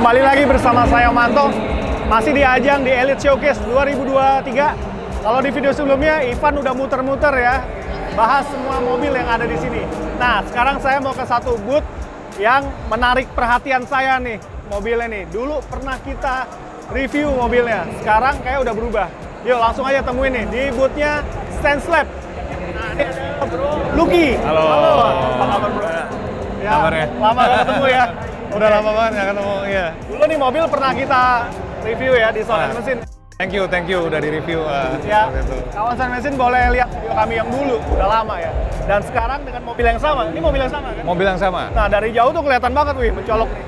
Kembali lagi bersama saya Manto, masih di ajang di Elite Showcase 2023. Kalau di video sebelumnya Ivan udah muter-muter ya, bahas semua mobil yang ada di sini. Nah, sekarang saya mau ke satu booth yang menarik perhatian saya nih, mobilnya nih. Dulu pernah kita review mobilnya, sekarang kayak udah berubah. Yuk langsung aja temuin nih di boothnya Stance Lab. Nah, ini ada Bro Lucky. Halo. Apa kabar Bro? Ya, kabarnya? lama gak ketemu ya. Udah lama banget nggak ketemu, iya. Dulu nih mobil pernah kita review ya di Sound and Mesin. Thank you udah di review. Ya, Itu. kawan Sound and Mesin boleh lihat video kami yang dulu, udah lama ya. Dan sekarang dengan mobil yang sama, ini mobil yang sama kan? Mobil yang sama. Nah dari jauh tuh kelihatan banget wih, mencolok nih,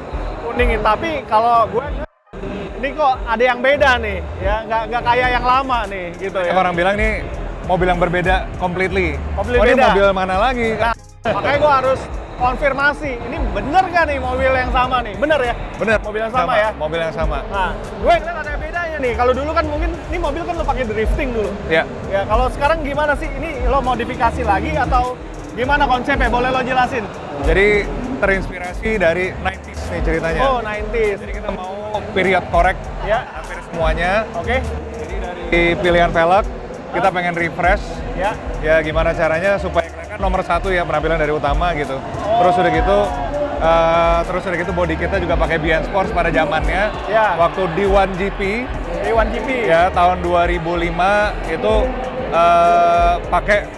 kuning nih. Tapi kalau gue, ini kok ada yang beda nih, ya nggak kayak yang lama nih, gitu ya. Orang bilang nih mobil yang berbeda completely. Completely Ini beda. mobil mana lagi? Nah, makanya gue harus konfirmasi, ini bener gak nih mobil yang sama nih? Bener ya? Bener. Mobil yang sama ya? Mobil yang sama. Nah, gue ngeliat ada bedanya nih. Kalau dulu kan mungkin, ini mobil kan lo pakai drifting dulu. Ya. Ya, kalau sekarang gimana sih? Ini lo modifikasi lagi atau gimana konsepnya? Boleh lo jelasin? Jadi terinspirasi dari 90s nih ceritanya. Oh, 90s. Jadi kita mau period korek Ya, hampir semuanya. oke. Jadi dari pilihan velg kita pengen refresh. Ya, Ya gimana caranya supaya kan nomor satu ya penampilan dari utama gitu. Terus udah gitu body kita juga pakai BN Sports pada zamannya. Ya. Waktu di 1GP di 1GP. ya tahun 2005 itu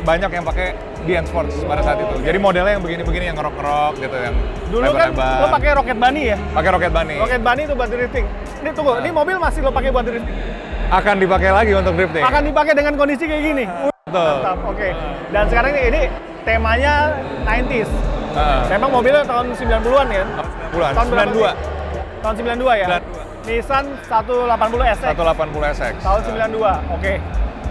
banyak yang pakai BN Sports pada saat itu. Jadi modelnya yang begini-begini yang ngerok-ngerok gitu yang Dulu kan lo pakai Rocket Bunny ya? pakai Rocket Bunny. Rocket Bunny itu buat drifting. Ini tunggu, ini mobil masih lo pakai buat drifting? Akan dipakai lagi untuk drifting. Akan dipakai dengan kondisi kayak gini? Betul. Mantap, oke. Dan sekarang ini temanya 90s. Memang mobilnya tahun 90-an ya? Bulan Tahun berapa 92. sih? Tahun 92 ya? 92. Nissan 180 SX. 180 SX. Tahun 92, oke.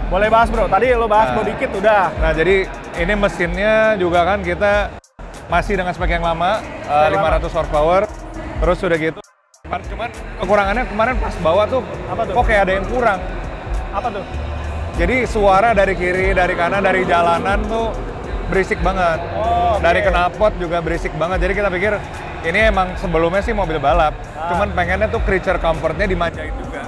Boleh bahas bro, tadi lo bahas body kit udah. Nah jadi ini mesinnya juga kan kita masih dengan spek yang lama, 500 horsepower. Terus udah gitu, cuman kekurangannya kemarin pas bawa tuh, Apa tuh? kok kayak ada yang kurang. Apa tuh? Jadi suara dari kiri, dari kanan, dari jalanan tuh berisik banget. Oh, oke. Dari knalpot juga berisik banget. Jadi kita pikir ini emang sebelumnya sih mobil balap. Cuman pengennya tuh creature comfortnya dimanjain juga.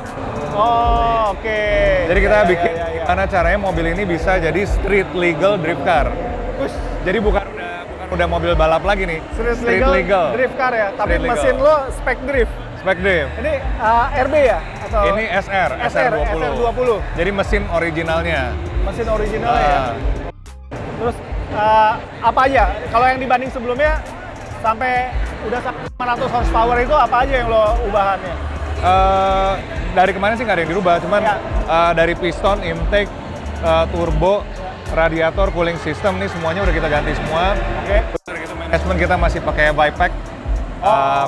Oh, oke. Jadi kita Ya, bikin ya, ya. gimana caranya mobil ini bisa jadi street legal drift car. Terus, Jadi bukan udah mobil balap lagi nih. street legal drift car ya, tapi Street legal. mesin lo spec drift. Spec drift. Ini RB ya? Atau Ini SR20. 20. Jadi mesin originalnya. Mesin originalnya ya? Terus apa aja? Kalau yang dibanding sebelumnya sampai udah 500 horsepower itu apa aja yang lo ubahannya? Dari kemarin sih nggak ada yang dirubah, cuman Ya. dari piston, intake, turbo, radiator, cooling system nih semuanya udah kita ganti semua. Oke. Terus dari itu manajemen kita masih pakai bypack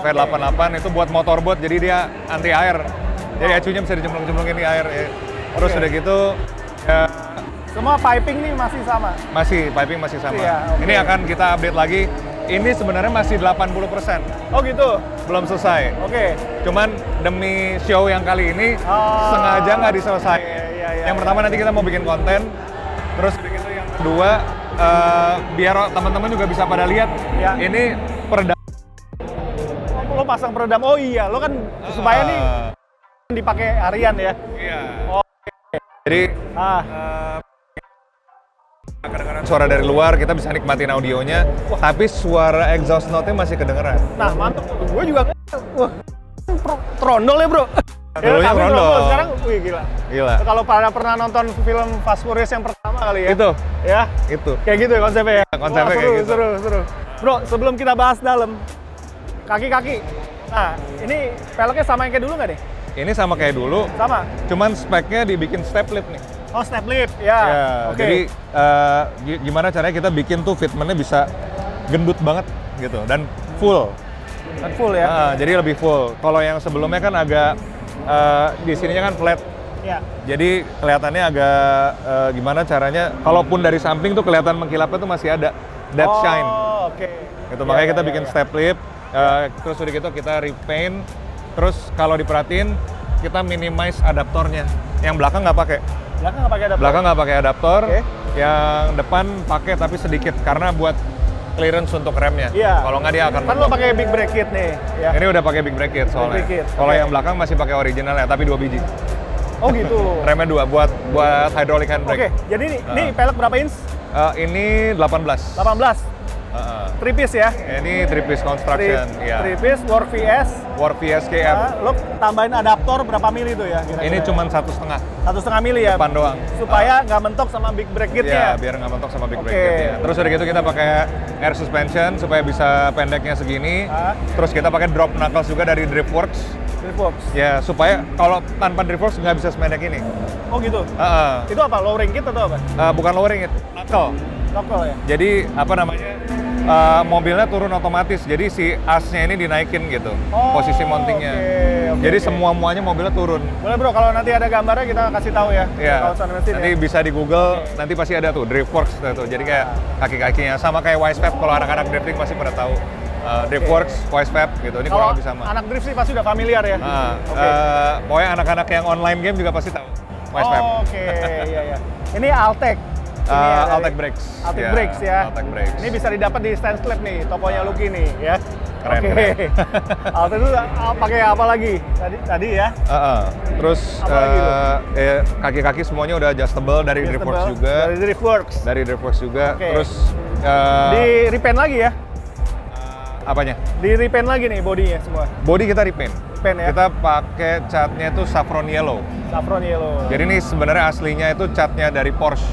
V88 itu buat motorboat, jadi dia anti air. Jadi ecunya bisa dicemplung-cemplungin di air. Ya. Terus Oke. udah gitu ya, Semua piping nih masih sama? piping masih sama. Iya, oke. Ini akan kita update lagi. Ini sebenarnya masih 80%, Oh gitu? belum selesai. Oke. Cuman demi show yang kali ini Oh. sengaja nggak diselesaikan. Iya, iya, Yang iya. pertama nanti kita mau bikin konten, terus udah gitu yang kedua biar teman-teman juga bisa pada lihat Ya. ini peredam. Lo pasang peredam, oh iya, lo kan supaya nih dipakai harian ya? Iya. Oh, Jadi kedengaran suara dari luar, kita bisa nikmatin audionya, tapi suara exhaust note-nya masih kedengeran. nah mantap. Gue juga wah, trondol ya bro. Dulunya tapi trondol. Sekarang, wih gila. Gila. Kalau pernah nonton film Fast Furious yang pertama kali ya? Itu. Ya? Itu. Kayak gitu ya konsepnya ya? Konsepnya Wah, kayak seru, gitu. Seru. Bro, sebelum kita bahas dalam, kaki-kaki. Nah, ini peleknya sama yang kayak dulu nggak nih? Ini sama kayak dulu, Sama? cuman speknya dibikin step lip nih. Oh, step lip, ya. Ya, Oke. jadi gimana caranya kita bikin tuh fitmentnya bisa gendut banget gitu dan full. Dan full ya? Jadi lebih full. Kalau yang sebelumnya kan agak di sininya kan flat. Ya. Jadi kelihatannya agak gimana caranya? Kalaupun dari samping tuh kelihatan mengkilapnya tuh masih ada that shine. Oh, oke. Gitu. Ya, Makanya ya, kita ya, bikin ya. step lip. Terus udah gitu kita repaint. Terus kalau diperhatiin kita minimize adaptornya. Yang belakang nggak pakai. Belakang nggak pakai adaptor? Belakang nggak pakai adaptor. Oke. Yang depan pakai tapi sedikit karena buat clearance untuk remnya. Iya. Kalau nggak dia akan Kan lo pakai big brake kit nih. Ya. Ini udah pakai big brake kit soalnya. Big brake kit. Kalau Oke. yang belakang masih pakai originalnya, tapi 2 biji. Oh gitu. Remnya 2 buat hydraulic Oke, handbrake. jadi ini pelek berapa inch? Ini 18. 18. 3 piece ya? Ini 3 piece construction, ya. 3 piece, Work VS. Work VSKF. Lo tambahin adaptor berapa mili tuh ya? Kira-kira? Ini cuma 1,5 1,5 mili ya? depan doang. Supaya nggak mentok sama big brake kitnya. Iya, biar nggak mentok sama big Oke. brake kitnya. Terus udah gitu kita pakai air suspension supaya bisa pendeknya segini. Terus kita pakai drop knuckles juga dari Driftworks. Driftworks. Ya, supaya kalau tanpa Driftworks nggak bisa sependek ini. Oh gitu? Heeh. Itu apa? Lowering kit atau apa? Bukan lowering itu, knuckle. Knuckle ya? Jadi apa namanya? Mobilnya turun otomatis, jadi si asnya ini dinaikin gitu, posisi mountingnya. Oke, jadi semua-muanya mobilnya turun. Boleh bro, kalau nanti ada gambarnya kita kasih tahu ya. Iya. Kawasan mesin Nanti ya. bisa di Google, nanti pasti ada tuh Driftworks tuh. Jadi kayak kaki-kakinya sama kayak Wisefab, kalau anak-anak drifting pasti pada tahu. Driftworks, Wisefab gitu. Ini Kalau kurang lebih sama. anak drift sih pasti udah familiar ya. Pokoknya anak-anak yang online game juga pasti tahu Wisefab. Oke, iya. Ini Altec. Altec Brakes. Altec Brakes ya. Altec Brakes. Ini bisa didapat di Stand Slab nih, tokonya Lucky nih ya. Keren, Oke. keren. Altec itu pakai apa lagi? Tadi ya. Terus Apalagi kaki-kaki semuanya udah adjustable dari Driftworks juga. Dari Driftworks. Dari Driftworks juga. Oke. Terus Di repaint lagi ya? apanya? Di repaint lagi nih bodinya semua. Body kita repaint. Repaint ya. Kita pakai catnya itu saffron yellow. Saffron yellow. Jadi ini sebenarnya aslinya itu catnya dari Porsche.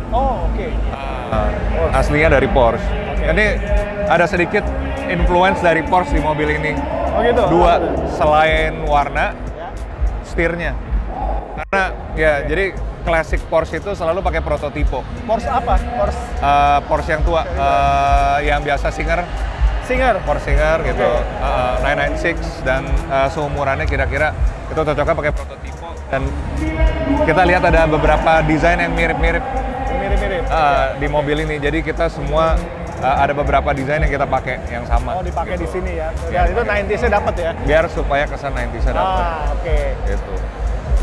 Oh, oke. Aslinya dari Porsche. Jadi ada sedikit influence dari Porsche di mobil ini. Oh gitu. 2, selain warna, setirnya. Karena ya jadi klasik Porsche itu selalu pakai prototipo. Porsche apa? Porsche yang tua, yang biasa Singer. Porsche Singer gitu, 996 dan seumurannya kira-kira itu cocoknya pakai prototipo. Dan kita lihat ada beberapa desain yang mirip-mirip di mobil ini. Jadi kita semua ada beberapa desain yang kita pakai yang sama. Oh, dipakai gitu. di sini ya. Ya, itu 90s-nya dapat ya. Biar supaya kesan 90s-nya dapat. Oke. Gitu.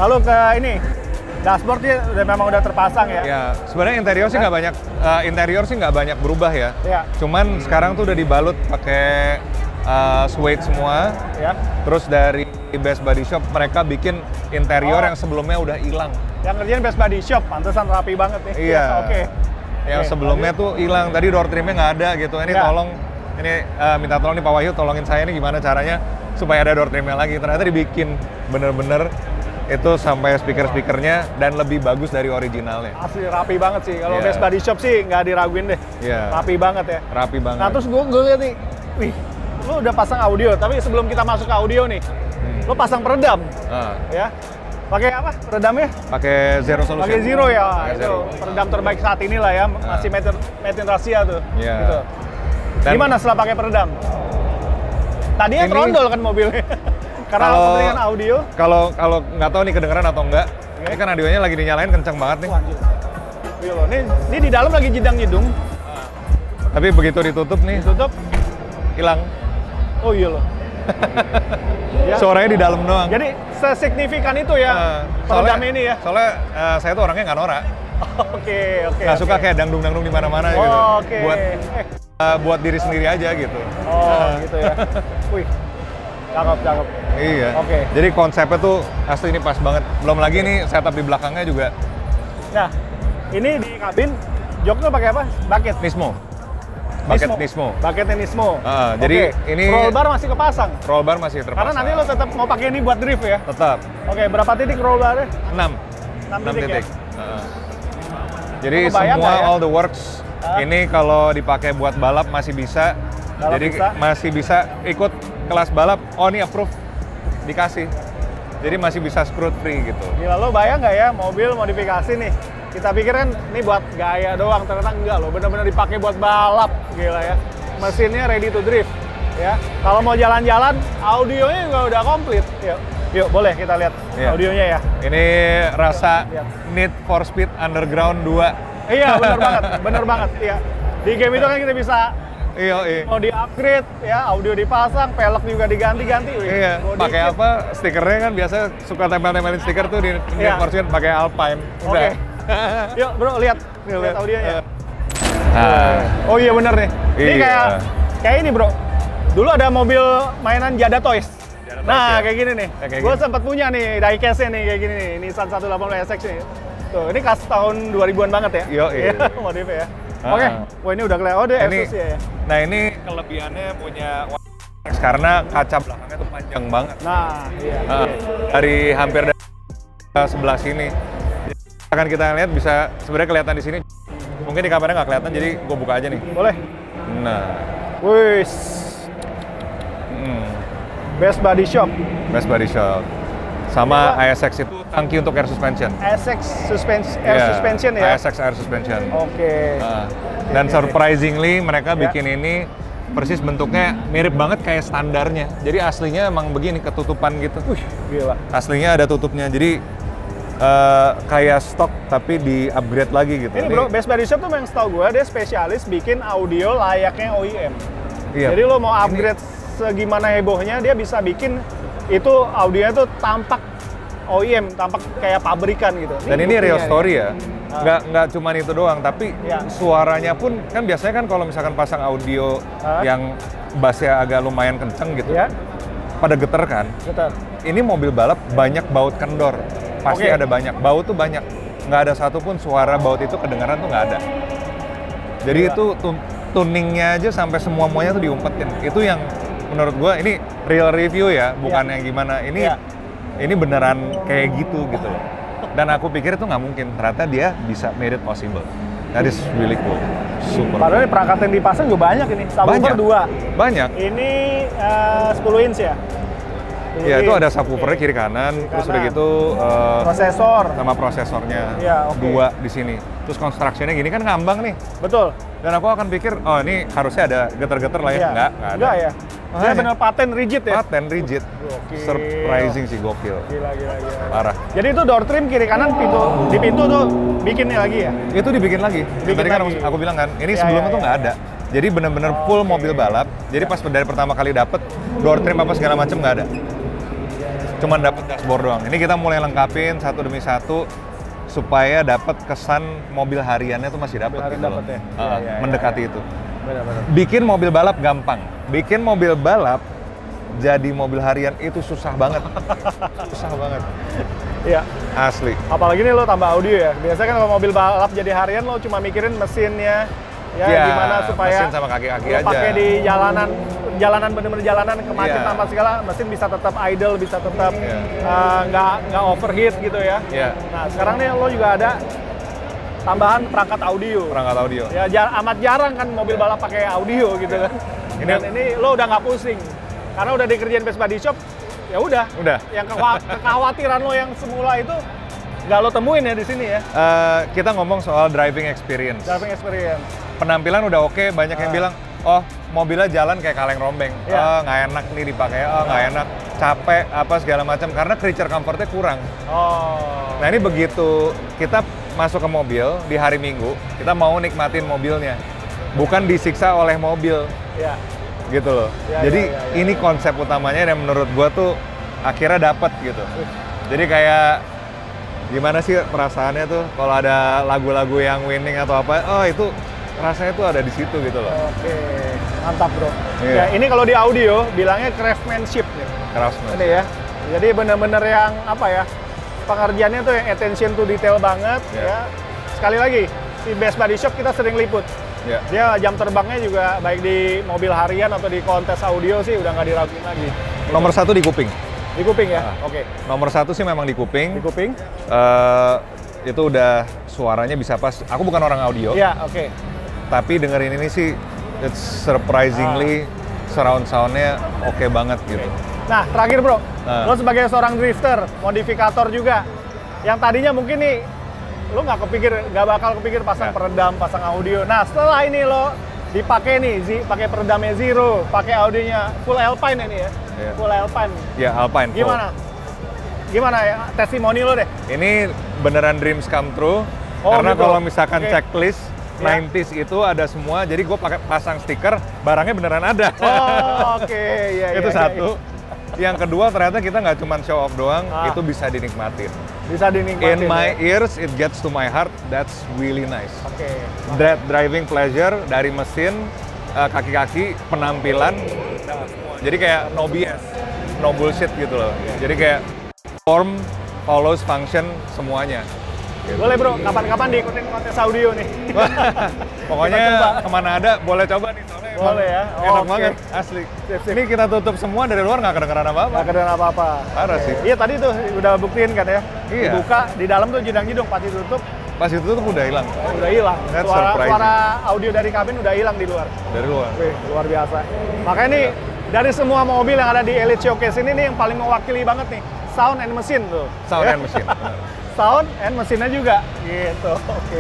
Lalu ke ini, dashboardnya memang udah terpasang ya? Ya, sebenarnya interior sih nggak banyak berubah ya. Ya. Cuman sekarang tuh udah dibalut pakai suede semua. Ya. Terus dari Best Body Shop mereka bikin interior yang sebelumnya udah hilang. Yang kerjaan Best Body Shop, pantesan rapi banget nih. Iya. Oke. Yang sebelumnya tuh hilang. Tadi door trimnya nggak ada gitu. Ini tolong, minta tolong nih Pak Wahyu, tolongin saya nih gimana caranya supaya ada door trimnya lagi. Ternyata dibikin bener-bener itu sampai speaker-speakernya dan lebih bagus dari originalnya. Asli rapi banget sih. Kalau Iya. Best Body Shop sih nggak diraguin deh. Iya. Rapi banget ya. Rapi banget. Nah terus gue lihat nih, wih, lu udah pasang audio. Tapi sebelum kita masuk ke audio nih, lu pasang peredam, ya. Pakai apa peredamnya? Pakai Zero Solution. Pakai Zero ya. Pakai Itu Zero. peredam terbaik saat ini lah ya. Masih made in Russia tuh. Iya. Gitu. Dan Gimana setelah pakai peredam? Tadinya Ini- trondol kan mobilnya. Karena kepentingan audio. Kalau nggak tahu nih kedengeran atau enggak, ini kan audionya lagi dinyalain kencang banget nih. Wah, anjir. Iya loh, ini di dalam lagi jedang-jedung, Tapi begitu ditutup nih, tutup. hilang. Oh iya loh. Ya. Suaranya di dalam doang. Jadi sesignifikan itu ya peredam ini ya. Soalnya saya tuh orangnya nggak norak. Oke. Nggak suka kayak dangdung-dangdung di mana-mana gitu. Oh, oke. Buat diri sendiri aja gitu. Oh, gitu ya. Wih. Cakep. Iya. Oke. Jadi konsepnya tuh asli ini pas banget. Belum lagi nih setup di belakangnya juga Nah, ini di kabin joknya pakai apa? Bucket. Nismo. Bucket Nismo. Bucketnya Nismo. Jadi Oke. ini roll bar masih kepasang. roll bar masih terpasang. Karena nanti lo tetap mau pakai ini buat drift ya. tetap Oke, berapa titik roll barnya? 6 6 titik. Ya? Jadi Lo kebayang semua nggak ya? all the works ini kalau dipakai buat balap masih bisa. Balap Jadi bisa? masih bisa ikut kelas balap. Oh ini approve, dikasih. Jadi masih bisa screw free gitu. Gila, lo bayang nggak ya mobil modifikasi nih? Kita pikir kan ini buat gaya doang, ternyata enggak loh. Bener-bener dipakai buat balap, gila ya. Mesinnya ready to drift, ya. Kalau mau jalan-jalan, audionya juga udah komplit. Yuk, boleh kita lihat audionya ya. Ini rasa Lihat. Need for Speed Underground 2. Iya, bener banget. Iya. Di game itu kan kita bisa Iya. mau di-upgrade, ya, audio dipasang, pelek juga diganti-ganti. Wih, Iya, body pakai kit. apa? Stikernya kan biasa suka tempel-tempelin stiker tuh di Iya. Need for Speed pakai Alpine. Udah. Oke. Yuk, bro, lihat audionya. Oh iya bener nih. Ini kayak ini bro. Dulu ada mobil mainan Jada Toys. Nah kayak gini nih. Gue sempat punya nih diecast-nya nih kayak gini nih. Nissan 180 SX nih. Tuh ini khas tahun 2000-an banget ya. Iya. Modifnya ya. Oke. Wah ini udah kelihatan. Oh dia Asus ya. Nah ini kelebihannya punya karena kaca belakangnya tuh panjang banget. Nah iya. Dari hampir dari sebelah sini. Akan kita lihat bisa sebenarnya kelihatan di sini. Mungkin di kameranya nggak kelihatan, jadi gue buka aja nih. Boleh. Nah. Wih. Best Body Shop. Best Body Shop. Sama ASX itu tangki untuk air suspension. ASX air suspension ya? ASX air suspension. Oke. Dan surprisingly mereka bikin ini persis bentuknya mirip banget kayak standarnya. Jadi aslinya emang begini, ketutupan gitu. Gila. Aslinya ada tutupnya, jadi kayak stok tapi di-upgrade lagi gitu. Ini bro, Best Body Shop tuh yang setahu gue, dia spesialis bikin audio layaknya OEM. Iya. Jadi lo mau upgrade segimana hebohnya, dia bisa bikin itu audionya tuh tampak OEM, tampak kayak pabrikan gitu. Dan ini real story ya. Nggak cuma itu doang, tapi suaranya pun kan biasanya kan kalau misalkan pasang audio yang bassnya agak lumayan kenceng gitu, pada geter kan. Geter. Ini mobil balap banyak baut kendor, pasti ada banyak. Baut tuh banyak, nggak ada satupun suara baut itu kedengaran tuh nggak ada. Jadi itu tuningnya aja sampai semuanya tuh diumpetin. Itu yang menurut gua ini real review ya, bukan yang gimana. Ini beneran kayak gitu loh. Dan aku pikir itu nggak mungkin, ternyata dia bisa made it possible. That is really cool. Super. Padahal perangkat yang dipasang juga banyak ini. Subwoofer 2. Banyak. Ini 10 inch ya? Iya, itu ada subwoofernya kiri kanan, terus udah gitu prosesor sama prosesornya dua di sini. Terus construction-nya gini kan ngambang nih. Betul. Dan aku akan pikir, oh ini harusnya ada geter-geter lah ya. Nggak ada. Enggak ya? Dia bener paten rigid ya? Paten rigid. Surprising sih, gokil. Gila. Parah. Jadi itu door trim kiri kanan di pintu tuh bikinnya lagi ya? Itu dibikin lagi. Tadi kan aku bilang kan, ini sebelumnya tuh nggak ada. Jadi bener-bener full mobil balap. Jadi pas dari pertama kali dapet, door trim apa segala macem nggak ada. Cuman dapet dashboard doang. Ini kita mulai lengkapin satu demi satu supaya dapat kesan mobil hariannya tuh masih dapat gitu loh. Mendekati itu. Benar-benar. Bikin mobil balap gampang. Bikin mobil balap jadi mobil harian itu susah banget. Susah banget. Iya. Asli. Apalagi nih lo tambah audio ya. Biasanya kan kalau mobil balap jadi harian lo cuma mikirin mesinnya. Gimana supaya mesin sama kaki-kaki aja. Pakai di jalanan bener-bener jalanan kemacet tanpa segala, mesin bisa tetap idle, bisa tetap nggak overheat gitu ya. Nah sekarang nih lo juga ada tambahan perangkat audio. Ya amat jarang kan mobil balap pakai audio gitu kan. Ini lo udah nggak pusing karena udah dikerjain Best Body Shop. Ya udah. Yang kekhawatiran lo yang semula itu nggak lo temuin ya di sini ya. Kita ngomong soal driving experience. Penampilan udah oke, banyak yang bilang, oh mobilnya jalan kayak kaleng rombeng, nggak enak nih dipakai, nggak enak, capek, apa segala macam, karena creature comfort-nya kurang. Nah ini begitu kita masuk ke mobil di hari Minggu, kita mau nikmatin mobilnya, bukan disiksa oleh mobil, gitu loh. Jadi ini konsep utamanya yang menurut gua tuh akhirnya dapet gitu. Jadi kayak gimana sih perasaannya tuh kalau ada lagu-lagu yang winning atau apa, oh itu rasanya tuh ada di situ gitu loh. Oke, mantap bro. Ya ini kalau di audio bilangnya craftsmanship nih. Ini ya. Jadi bener-bener yang apa ya, pengerjaannya tuh yang attention to detail banget ya. Sekali lagi, di Best Body Shop kita sering liput. Dia jam terbangnya juga baik di mobil harian atau di kontes audio sih udah nggak diraguin lagi. Nomor 1 di kuping. Di kuping ya? Oke. Nomor 1 sih memang di kuping. Di kuping? Itu udah suaranya bisa pas. Aku bukan orang audio. Iya, oke. Tapi dengerin ini sih, it's surprisingly surround sound-nya oke banget gitu. Nah, terakhir bro, lo sebagai seorang drifter, modifikator juga, yang tadinya mungkin nih, lo nggak bakal kepikir pasang peredam, pasang audio. Nah, setelah ini lo dipakai nih, pakai peredamnya Zero, pakai audionya full Alpine ini ya, full Alpine. Ya, Alpine. Gimana ya, testimoni lo deh? Ini beneran dreams come true, karena kalau misalkan checklist, 90s itu ada semua, jadi gue pasang stiker, barangnya beneran ada. Itu satu. Yang kedua ternyata kita nggak cuma show off doang, itu bisa dinikmatin. Bisa dinikmatin. In my ears, it gets to my heart. That's really nice. Oke. That driving pleasure dari mesin, kaki-kaki, penampilan. Jadi kayak no BS, no bullshit gitu loh. Jadi kayak form follows function semuanya. Gitu. Boleh bro, kapan-kapan diikutin kontes audio nih. Pokoknya kemana ada, boleh coba nih. Boleh ya? Enak banget, asli. Ini kita tutup semua dari luar, nggak kedengeran apa-apa. Nggak kedengeran apa-apa. Parah sih. Iya tadi tuh udah buktiin kan ya. Iya. Dibuka, di dalam tuh jedang-jedung, pas ditutup. Pas itu tuh udah hilang. Udah hilang. Suara audio dari kabin udah hilang di luar. Dari luar. Wih, luar biasa. Makanya nih, dari semua mobil yang ada di Elite Showcase ini nih yang paling mewakili banget nih. Sound and mesin tuh. Sound and mesin. Sound and mesinnya juga. Gitu, oke.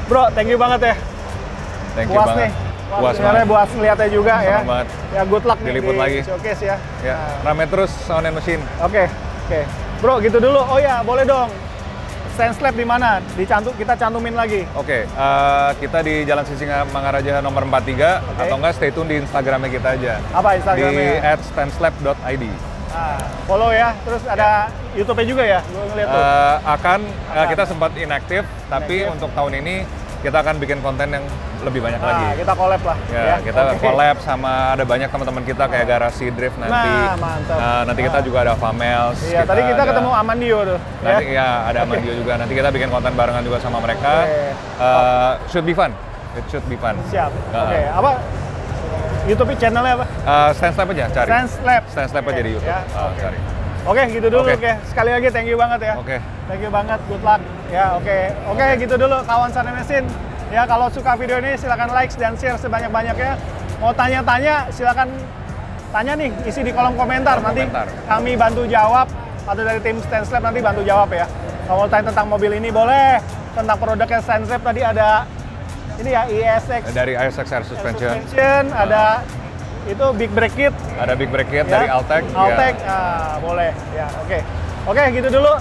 Bro, thank you banget ya. Thank you puas banget. Nih. Puas sebenarnya buat ngeliatnya juga ya. Banget. Ya good luck diliput nih di lagi. Showcase ya. Ya, rame terus Sound and Machine. Oke. Bro, gitu dulu. Oh ya, boleh dong. Sense Lab di mana? Kita cantumin lagi. Oke, kita di Jalan Sisingamangaraja nomor 43 atau enggak stay tune di Instagramnya kita aja. Apa Instagramnya? Di @stanslab.id. Nah, follow ya. Terus ada YouTube-nya juga ya? Gue ngeliat tuh. Kita sempat inaktif, tapi untuk tahun ini kita akan bikin konten yang lebih banyak lagi. Kita collab lah. Ya, kita collab sama ada banyak teman-teman kita kayak Garasi Drift nanti. Mantap. Nanti kita juga ada Famels. Iya, tadi kita ketemu Amandio tuh. Nanti ya ada Amandio juga. Nanti kita bikin konten barengan juga sama mereka. Should be fun. It should be fun. Siap. Oke, apa? YouTube channelnya apa? Stanslab aja cari. Stanslab aja di YouTube. Ya, cari. Oke, gitu dulu. Oke. Sekali lagi thank you banget ya. Oke. Thank you banget. Good luck. Ya, oke, gitu dulu kawan Sound and Machine. Ya, kalau suka video ini silakan like dan share sebanyak-banyaknya. Mau tanya-tanya silakan tanya nih, isi di kolom komentar. Nanti kami bantu jawab atau dari tim Stanslab nanti bantu jawab ya. Kalau mau tanya tentang mobil ini boleh, tentang produknya Stanslab tadi ada ini ya ISX. Dari ISX Air Suspension. Ada itu Big Brake Kit. Ada Big Brake Kit dari Altec. Altec, boleh. Ya, oke, gitu dulu.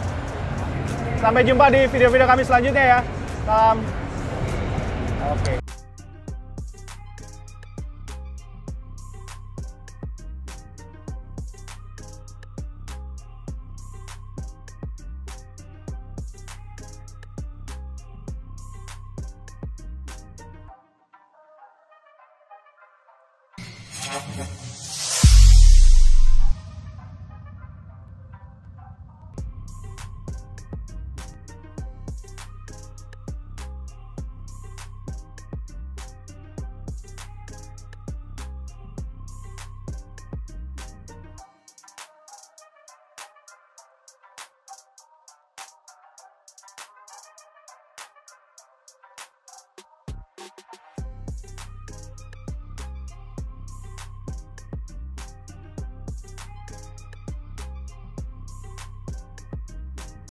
Sampai jumpa di video-video kami selanjutnya ya. Oke.